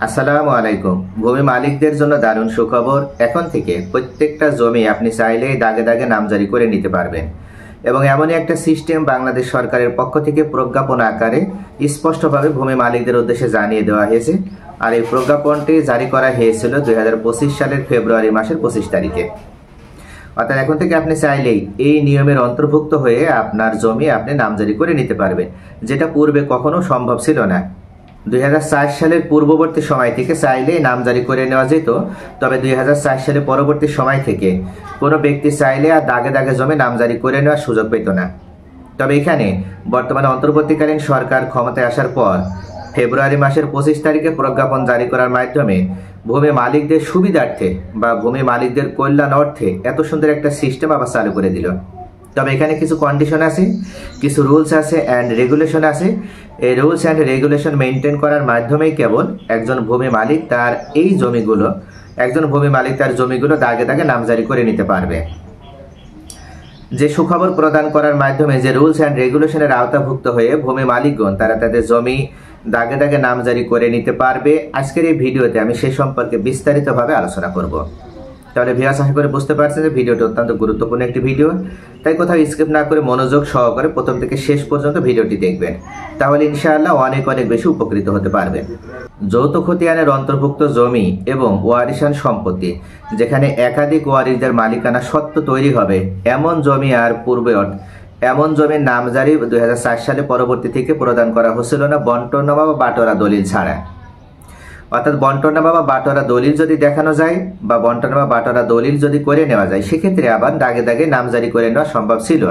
আসসালামু আলাইকুম। ভূমি মালিকদের জন্য দারুণ সুখবর। এখন থেকে প্রত্যেকটা জমি আপনি চাইলেই দাগে দাগে নামজারি করে নিতে পারবেন এবং এমনই একটা সিস্টেম বাংলাদেশ সরকারের পক্ষ থেকে প্রজ্ঞাপন আকারে স্পষ্টভাবে ভূমি মালিকদের উদ্দেশ্যে জানিয়ে দেওয়া হয়েছে। আর এই প্রজ্ঞাপনটি জারি করা হয়েছিল 2025 সালের ফেব্রুয়ারি মাসের 25 তারিখে। অর্থাৎ এখন থেকে আপনি চাইলেই এই নিয়মের অন্তর্ভুক্ত হয়ে আপনার জমি আপনি নামজারি করে নিতে পারবেন, যেটা পূর্বে কখনো সম্ভব ছিল না। 2004 সালের পূর্ববর্তী সময় থেকে চাইলেই নামজারি করে নেওয়া যেত, তবে 2004 সালের পরবর্তী সময় থেকে কোনো ব্যক্তি চাইলে আর দাগে দাগে জমি নামজারি করে নেওয়ার সুযোগ পেত না। তবে এখানে বর্তমানে অন্তর্বর্তীকালীন সরকার ক্ষমতায় আসার পর ফেব্রুয়ারি মাসের 25 তারিখে প্রজ্ঞাপন জারি করার মাধ্যমে ভূমি মালিকদের সুবিধার্থে বা ভূমি মালিকদের কল্যাণ অর্থে এত সুন্দর একটা সিস্টেম আবার চালু করে দিল। তবে এখানে কিছু কন্ডিশন আছে, কিছু রুলস আছে অ্যান্ড রেগুলেশন আছে। এই রুলস অ্যান্ড রেগুলেশন মেনটেন করার মাধ্যমেই কেবল একজন ভূমি মালিক তার জমিগুলো দাগে দাগে নামজারি করে নিতে পারবে। যে সুখবর প্রদান করার মাধ্যমে যে রুলস অ্যান্ড রেগুলেশনের আওতাভুক্ত হয়ে ভূমি মালিকগণ তারা তাদের জমি দাগে দাগে নামজারি করে নিতে পারবে, আজকের এই ভিডিওতে আমি সে সম্পর্কে বিস্তারিতভাবে আলোচনা করব। তাহলে ভিউয়ার্স, আশা করে বুঝতে পারছেন যে ভিডিওটি অত্যন্ত গুরুত্বপূর্ণ একটি ভিডিও, তাই কোথাও স্কিপ না করে মনোযোগ সহকারে প্রথম থেকে শেষ পর্যন্ত ভিডিওটি দেখবেন, তাহলে ইনশাআল্লাহ অনেক বেশি উপকৃত হতে পারবেন। যৌথ খতিয়ানের অন্তর্ভুক্ত জমি এবং ওয়ারিশান সম্পত্তি যেখানে একাধিক ওয়ারিশদের মালিকানা সত্ত্ব তৈরি হবে এমন জমি আর পূর্বে এমন জমির নামজারি 2004 সালে পরবর্তী থেকে প্রদান করা হচ্ছিল না বন্টনামা বা বাটোয়ারা দলিল ছাড়া। অর্থাৎ বন্টনামা বা বাটোয়ারা দলিল যদি দেখানো যায় বা বন্টনামা বাটোয়ারা দলিল যদি করে নেওয়া যায়, সেক্ষেত্রে আবার দাগে দাগে নামজারি করে নেওয়া সম্ভব ছিল।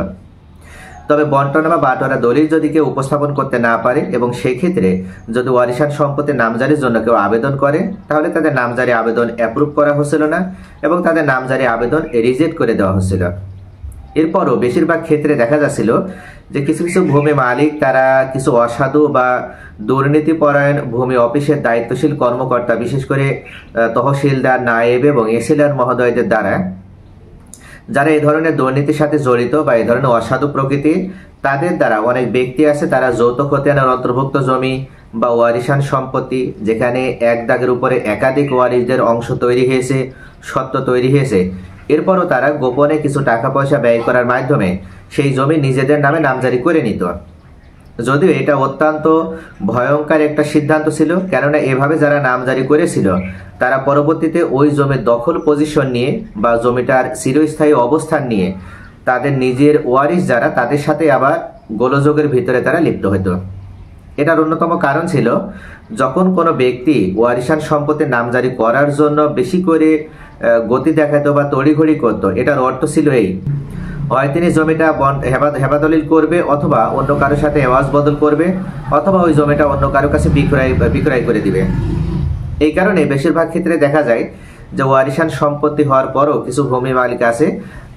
তবে বন্টনামা বাটোয়ারা দলিল যদি কেউ উপস্থাপন করতে না পারে এবং সেক্ষেত্রে যদি ওয়ারিশান সম্পত্তির নামজারির জন্য কেউ আবেদন করে, তাহলে তাদের নামজারি আবেদন অ্যাপ্রুভ করা হচ্ছিল না এবং তাদের নামজারি আবেদন রিজেক্ট করে দেওয়া হচ্ছিল। এরপরও বেশিরভাগ ক্ষেত্রে দেখা যাচ্ছিল যে কিছু কিছু ভূমি মালিক তারা কিছু অসাধু বা দুর্নীতিপরায়ণ ভূমি অফিসের দায়িত্বশীল কর্মকর্তা, বিশেষ করে তহসিলদার, নায়েব এবং এসিলার মহোদয়দের দ্বারা, যারা এই ধরনের দুর্নীতির সাথে জড়িত বা এই ধরনের অসাধু প্রকৃতির, তাদের দ্বারা অনেক ব্যক্তি আছে তারা যৌথ খতিয়ানের অন্তর্ভুক্ত জমি বা ওয়ারিশান সম্পত্তি যেখানে এক দাগের উপরে একাধিক ওয়ারিশদের অংশ তৈরি হয়েছে, সত্ত্ব তৈরি হয়েছে, এরপরও তারা গোপনে কিছু টাকা পয়সা ব্যয় করার মাধ্যমে সেই জমি নিজেদের নামে নামজারি করে নিত। যদিও এটা অত্যন্ত ভয়ঙ্কর একটা সিদ্ধান্ত ছিল, কেননা এভাবে যারা নামজারি করেছিল তারা পরবর্তীতে ওই জমির দখল পজিশন নিয়ে বা জমিটার চিরস্থায়ী অবস্থান নিয়ে তাদের নিজের ওয়ারিশ যারা, তাদের সাথে আবার গোলযোগের ভিতরে তারা লিপ্ত হতো। এটার অন্যতম কারণ ছিল যখন কোনো ব্যক্তি ওয়ারিশান সম্পত্তির নামজারি করার জন্য বেশি করে গতি দেখাতো বা তড়িঘড়ি করতো, এটার অর্থ ছিল এই, হয় তিনি জমিটা হেবাদলিল করবে অথবা অন্য কারোর সাথে এওয়াজ বদল করবে অথবা ওই জমিটা অন্য কারোর কাছে বিক্রয় করে দিবে। এই কারণে বেশিরভাগ ক্ষেত্রে দেখা যায় যে ওয়ারিশান সম্পত্তি হওয়ার পরও কিছু ভূমি মালিক আছে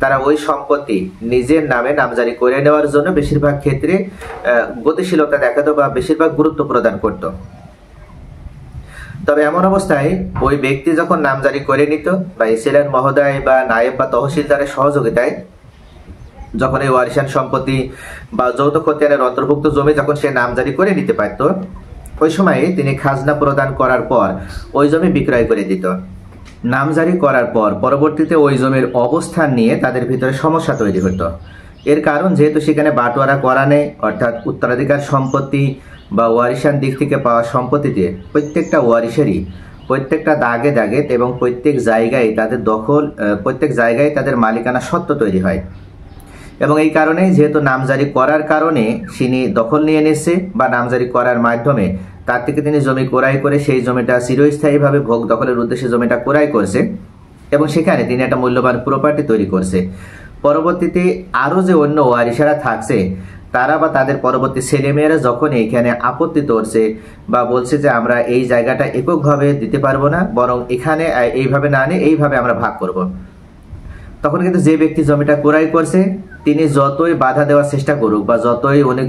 তারা ওই সম্পত্তি নিজের নামে নামজারি করে নেওয়ার জন্য বেশিরভাগ ক্ষেত্রে গতিশীলতা দেখাতো বা বেশিরভাগ গুরুত্ব প্রদান করত। তবে এমন অবস্থায় ওই ব্যক্তি যখন নামজারি করে নিত বা এসিলার মহোদয় বা নায়েব বা তহসিলদারের সহযোগিতায় যখন এই ওয়ারিশান সম্পত্তি বা যৌথ খতিয়ানের অন্তর্ভুক্ত জমি যখন সে নামজারি করে নিতে পারত, ওই সময়ে তিনি খাজনা প্রদান করার পর ওই জমি বিক্রয় করে দিত। নামজারি করার পর পরবর্তীতে ওই জমির অবস্থান নিয়ে তাদের ভিতরে সমস্যা তৈরি হতো। এর কারণ যেহেতু সেখানে বাটোয়ারা করা নেই, অর্থাৎ উত্তরাধিকার সম্পত্তি বা ওয়ারিশান দিক থেকে পাওয়া সম্পত্তিতে প্রত্যেকটা ওয়ারিশেরই প্রত্যেকটা দাগে দাগে এবং প্রত্যেক জায়গায় তাদের মালিকানা সত্ত্ব তৈরি হয় এবং এই কারণেই যেহেতু নামজারি করার কারণে তিনি দখল নিয়ে নিচ্ছে বা নামজারি করার মাধ্যমে তার থেকে তিনি জমি ক্রয় করে সেই জমিটা চিরস্থায়ীভাবে ভোগ দখলের উদ্দেশ্যে জমিটা ক্রয় করছে এবং সেখানে তিনি একটা মূল্যবান প্রপার্টি তৈরি করছে। পরবর্তীতে আরও যে অন্য ওয়ারিশারা থাকছে তারা বা তাদের পরবর্তী ছেলেমেয়েরা যখন এইখানে আপত্তি করছে বা বলছে যে আমরা এই জায়গাটা এককভাবে দিতে পারবো না, বরং এখানে এইভাবে না নিয়ে এইভাবে আমরা ভাগ করব, তখন কিন্তু যে ব্যক্তি জমিটা ক্রয় করছে তিনি যতই বাধা দেওয়ার চেষ্টা করুক বা যতই উনি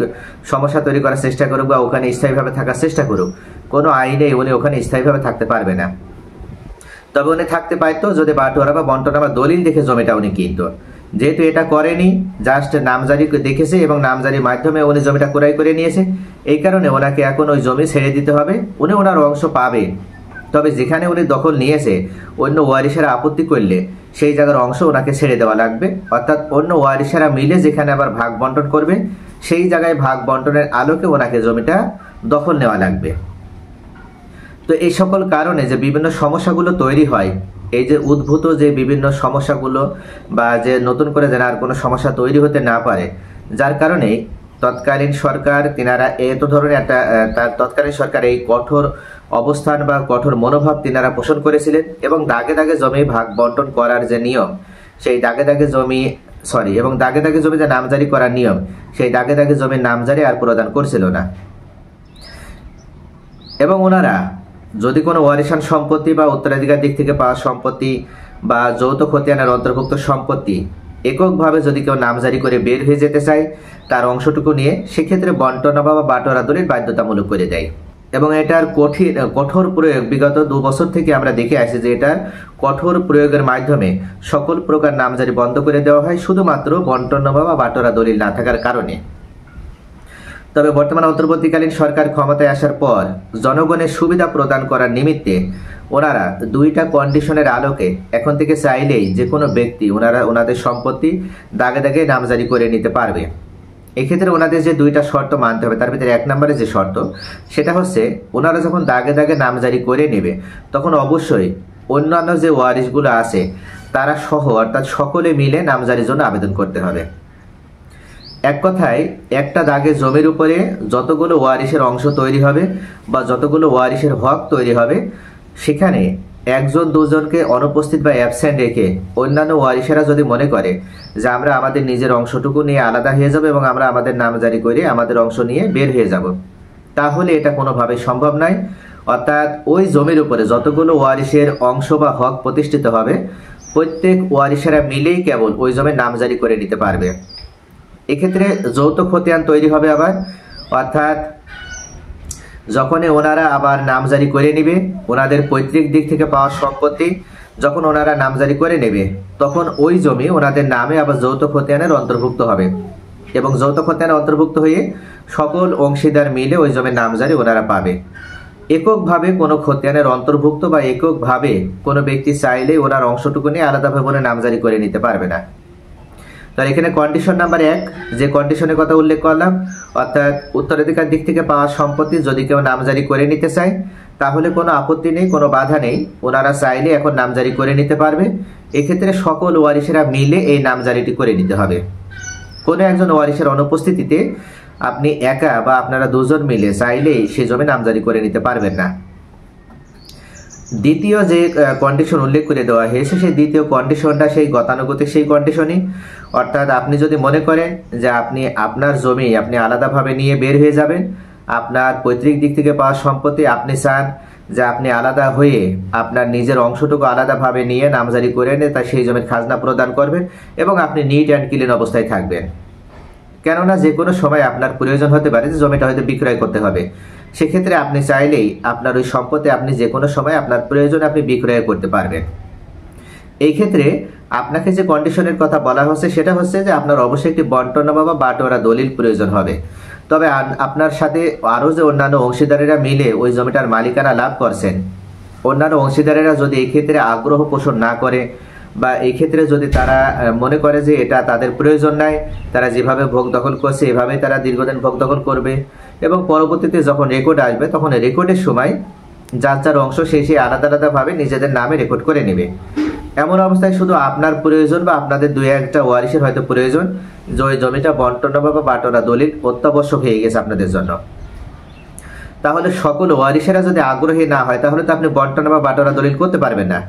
সমস্যা তৈরি করার চেষ্টা করুক বা ওখানে স্থায়ীভাবে থাকার চেষ্টা করুক, কোনো আইনে উনি ওখানে স্থায়ীভাবে থাকতে পারবে না। তবে উনি থাকতে পারতো যদি বাটোয়ারা বা বন্টনামা দলিল দেখে জমিটা উনি কিনত। যেহেতু এটা করেনি, জাস্ট নামজারি দেখেছে এবং নামজারির মাধ্যমে উনি জমিটা ক্রয় করে নিয়েছে, এই কারণে ওনাকে এখন ওই জমি ছেড়ে দিতে হবে। উনি ওনার অংশ পাবে, তবে যেখানে উনি দখল নিয়েছে অন্য ওয়ারিশেরা আপত্তি করলে সেই জায়গার অংশ ওনাকে ছেড়ে দেওয়া লাগবে, অর্থাৎ অন্য ওয়ারিশেরা মিলে যেখানে আবার ভাগ বন্টন করবে সেই জায়গায় ভাগ বন্টনের আলোকে ওনাকে জমিটা দখল নেওয়া লাগবে। তো এই সকল কারণে যে বিভিন্ন সমস্যাগুলো তৈরি হয়, এই যে উদ্ভূত যে বিভিন্ন সমস্যাগুলো বা যে নতুন করে যেন আর কোনো সমস্যা তৈরি হতে না পারে, যার কারণে তৎকালীন সরকার তিনারা এত ধরনের একটা তৎকালীন সরকার এই কঠোর অবস্থান বা কঠোর মনোভাব তিনারা পোষণ করেছিলেন এবং দাগে দাগে জমি ভাগ বন্টন করার যে নিয়ম, সেই দাগে দাগে জমি যে নামজারি করার নিয়ম, সেই দাগে দাগে জমির নামজারি আর প্রদান করছিল না। এবং ওনারা যদি কোনো ওয়ারিশান সম্পত্তি বা উত্তরাধিকার দিক থেকে পাওয়া সম্পত্তি বা যৌথ খতিয়ানের অন্তর্ভুক্ত সম্পত্তি এককভাবে যদি কেউ নামজারি করে বের হয়ে যেতে চায় তার অংশটুকু নিয়ে, সেক্ষেত্রে বন্টন বা বাটোয়ারা দলিল বাধ্যতামূলক করে দেয়। এবং এটার কঠোর প্রয়োগ বিগত 2 বছর থেকে আমরা দেখে আসি যে এটার কঠোর প্রয়োগের মাধ্যমে সকল প্রকার নামজারি বন্ধ করে দেওয়া হয় শুধুমাত্র বন্টন বা বাটোয়ারা দলিল না থাকার কারণে। তবে বর্তমান অন্তর্বর্তীকালীন সরকার ক্ষমতায় আসার পর জনগণের সুবিধা প্রদান করার নিমিত্তে ওনারা 2টা কন্ডিশনের আলোকে এখন থেকে চাইলেই যে কোনো ব্যক্তি ওনাদের সম্পত্তি দাগে দাগে নামজারি করে নিতে পারবে। এক্ষেত্রে ওনাদের যে 2টা শর্ত মানতে হবে, তার ভিতরে 1 নম্বরে যে শর্ত সেটা হচ্ছে ওনারা যখন দাগে দাগে নামজারি করে নেবে তখন অবশ্যই অন্যান্য যে ওয়ারিশগুলো আছে তারা সহ, অর্থাৎ সকলে মিলে নামজারির জন্য আবেদন করতে হবে। এক কথায় একটা দাগে জমির উপরে যতগুলো ওয়ারিশের অংশ তৈরি হবে বা যতগুলো ওয়ারিশের হক তৈরি হবে, সেখানে 1-2জনকে অনুপস্থিত বা অ্যাবসেন্ট রেখে অন্যান্য ওয়ারিশেরা যদি মনে করে যে আমরা আমাদের নিজের অংশটুকু নিয়ে আলাদা হয়ে যাব এবং আমরা আমাদের নামজারি করে আমাদের অংশ নিয়ে বের হয়ে যাব, তাহলে এটা কোনোভাবেই সম্ভব নয়। অর্থাৎ ওই জমির উপরে যতগুলো ওয়ারিশের অংশ বা হক প্রতিষ্ঠিত হবে প্রত্যেক ওয়ারিশেরা মিলেই কেবল ওই জমির নামজারি করে নিতে পারবে। এক্ষেত্রে যৌথ খতিয়ান তৈরি হবে আবার, অর্থাৎ যখনই ওনারা আবার নামজারি করে নেবে ওনাদের পৈতৃক দিক থেকে পাওয়া সম্পত্তি যখন ওনারা নামজারি করে নেবে তখন ওই জমি ওনাদের নামে আবার যৌথ খতিয়ানের অন্তর্ভুক্ত হবে এবং যৌথ খতিয়ানে অন্তর্ভুক্ত হয়ে সকল অংশীদার মিলে ওই জমির নামজারি ওনারা পাবে। এককভাবে কোনো খতিয়ানের অন্তর্ভুক্ত বা এককভাবে কোনো ব্যক্তি চাইলে ওনার অংশটুকু নিয়ে আলাদাভাবে নামজারি করে নিতে পারবে না। তাহলে এখানে কন্ডিশন নাম্বার 1 যে কন্ডিশনের কথা উল্লেখ করলাম, অর্থাৎ উত্তরাধিকার দিক থেকে পাওয়া সম্পত্তি যদি কেউ নামজারি করে নিতে চায় তাহলে কোনো আপত্তি নেই, কোনো বাধা নেই, ওনারা চাইলে এখন নামজারি করে নিতে পারবে। এক্ষেত্রে সকল ওয়ারিশেরা মিলে এই নামজারিটি করে নিতে হবে। কোনো একজন ওয়ারিশের অনুপস্থিতিতে আপনি একা বা আপনারা 2জন মিলে চাইলেই সে জমি নামজারি করে নিতে পারবেন না। দ্বিতীয় যে কন্ডিশন উল্লেখ করে দেওয়া হয়েছে সেই দ্বিতীয় কন্ডিশনটা সেই গতানুগতিক সেই কন্ডিশনই, অর্থাৎ আপনি যদি মনে করেন যে আপনি আপনার জমি আপনি আলাদাভাবে নিয়ে বের হয়ে যাবেন, আপনার পৈতৃক দিক থেকে পাওয়া সম্পত্তি আপনি চান যে আপনি আলাদা হয়ে আপনার নিজের অংশটুকু আলাদাভাবে নিয়ে নামজারি করে নিয়ে তা সেই জমির খাজনা প্রদান করবেন এবং আপনি নিট অ্যান্ড ক্লিন অবস্থায় থাকবেন। কেননা যে কোনো সময় আপনার প্রয়োজন হতে পারে যে জমিটা হয়তো বিক্রয় করতে হবে, সেক্ষেত্রে আপনি চাইলেই আপনার ওই সম্পত্তি আপনি যে কোনো সময় আপনার প্রয়োজনে আপনি বিক্রয় করতে পারবেন। এই ক্ষেত্রে আপনাকে যে কন্ডিশনের কথা বলা হচ্ছে সেটা হচ্ছে যে আপনার অবশ্যই একটি বন্টন বা বাটোয়ারা দলিল প্রয়োজন হবে। তবে আপনার সাথে আরও যে অন্যান্য অংশীদারেরা মিলে ওই জমিটার মালিকানা লাভ করছেন, অন্যান্য অংশীদারেরা যদি এই ক্ষেত্রে আগ্রহ পোষণ না করে বা এই ক্ষেত্রে যদি তারা মনে করে যে এটা তাদের প্রয়োজন নাই, তারা যেভাবে ভোগ দখল করছে এভাবেই তারা দীর্ঘদিন ভোগ দখল করবে এবং পরবর্তীতে যখন রেকর্ড আসবে তখন রেকর্ডের সময় যার যার অংশ সেই আলাদা আলাদাভাবে নিজেদের নামে রেকর্ড করে নেবে। এমন অবস্থায় শুধু আপনার প্রয়োজন বা আপনাদের 2-1টা ওয়ারিশের হয়তো প্রয়োজন যে ওই জমিটা বন্টন বা বাটোয়ারা দলিল অত্যাবশ্যক হয়ে গেছে আপনাদের জন্য। তাহলে সকল ওয়ারিশেরা যদি আগ্রহী না হয় তাহলে তো আপনি বন্টন বা বাটোয়ারা দলিল করতে পারবেন না।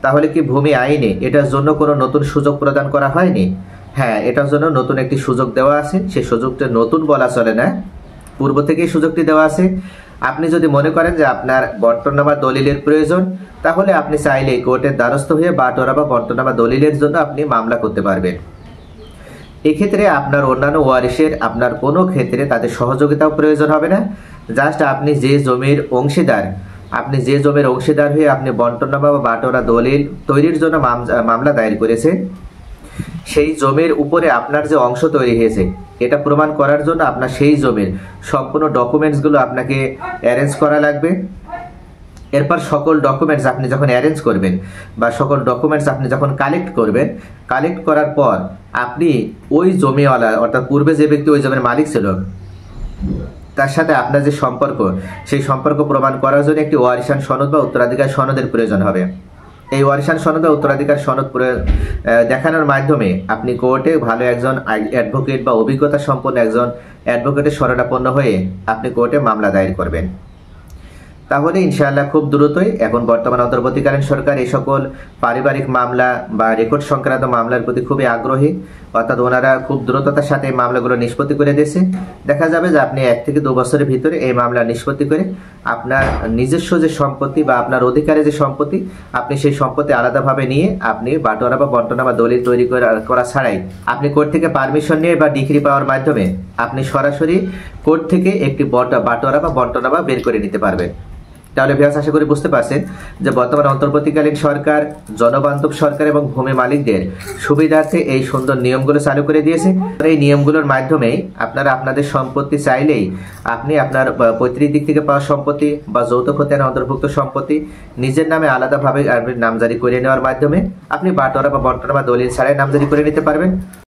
তাহলে কি ভূমি আইনে এটার জন্য কোনো নতুন সুযোগ প্রদান করা হয়নি? হ্যাঁ, এটার জন্য নতুন একটি সুযোগ দেওয়া আছে। সেই সুযোগটা নতুন বলা চলে না, পূর্ব থেকেই সুযোগটি দেওয়া আছে। আপনি যদি মনে করেন যে আপনার বন্টনামা দলিলের প্রয়োজন তাহলে আপনি চাইলে কোর্টের দ্বারস্থ হয়ে বাটোয়ারা বা বন্টনামা দলিলের জন্য আপনি মামলা করতে পারবেন। এক্ষেত্রে আপনার অন্যান্য ওয়ারিশের আপনার কোনো ক্ষেত্রে তাদের সহযোগিতাও প্রয়োজন হবে না। জাস্ট আপনি যে জমির অংশীদার হয়ে আপনি বন্টনামা বা বাটোয়ারা দলিল তৈরির জন্য মামলা দায়ের করেছেন, সেই জমির উপরে আপনার যে অংশ তৈরি হয়েছে এটা প্রমাণ করার জন্য আপনার সেই জমির সম্পূর্ণ ডকুমেন্টসগুলো আপনাকে অ্যারেঞ্জ করা লাগবে এরপর সকল ডকুমেন্টস আপনি যখন অ্যারেঞ্জ করবেন বা সকল ডকুমেন্টস আপনি যখন কালেক্ট করবেন, কালেক্ট করার পর আপনি ওই জমিওয়ালা অর্থাৎ পূর্বে যে ব্যক্তি ওই জমির মালিক ছিল তার সাথে আপনার যে সম্পর্ক, সেই সম্পর্ক প্রমাণ করার জন্য একটি ওয়ারিশান সনদ বা উত্তরাধিকার সনদের প্রয়োজন হবে। এই ওয়ারিশান সনদ বা উত্তরাধিকার সনদ দেখানোর মাধ্যমে আপনি কোর্টে ভালো একজন অ্যাডভোকেট বা অভিজ্ঞতা সম্পন্ন একজন অ্যাডভোকেটের শরণাপন্ন হয়ে আপনি কোর্টে মামলা দায়ের করবেন। তাহলে ইনশাআল্লাহ খুব দ্রুতই এখন বর্তমান অন্তর্বর্তীকালীন সরকার এই সকল পারিবারিক মামলা বা রেকর্ড সংক্রান্ত মামলার প্রতি খুবই আগ্রহী, অর্থাৎ ওনারা খুব দ্রুততার সাথে এই মামলাগুলো নিষ্পত্তি করে দিয়েছে। দেখা যাবে যে আপনি 1 থেকে 2 বছরের ভিতরে এই মামলা নিষ্পত্তি করে আপনার নিজস্ব যে সম্পত্তি বা আপনার অধিকারে যে সম্পত্তি, আপনি সেই সম্পত্তি আলাদাভাবে নিয়ে আপনি বাটোয়ারা বা বন্টনা বা দলিল তৈরি করা ছাড়াই আপনি কোর্ট থেকে পারমিশন নিয়ে বা ডিগ্রি পাওয়ার মাধ্যমে আপনি সরাসরি কোর্ট থেকে একটি বাটোয়ারা বা বন্টনা বা বের করে নিতে পারবেন। তাহলে ভিউয়ার্স, আশা করি বুঝতে পারছেন যে বর্তমান অন্তর্বর্তীকালীন সরকার জনবান্ধব সরকার এবং ভূমি মালিকদের সুবিধার্থে এই সুন্দর নিয়মগুলো চালু করে দিয়েছে। এই নিয়মগুলোর মাধ্যমেই আপনারা আপনাদের সম্পত্তি চাইলেই আপনি আপনার পৈতৃক দিক থেকে পাওয়া সম্পত্তি বা যৌথ খতিয়ানে অন্তর্ভুক্ত সম্পত্তি নিজের নামে আলাদাভাবে নামজারি করে নেওয়ার মাধ্যমে আপনি বাটোয়ারা বা বন্টনা বা দলিল ছাড়াই নামজারি করে নিতে পারবেন।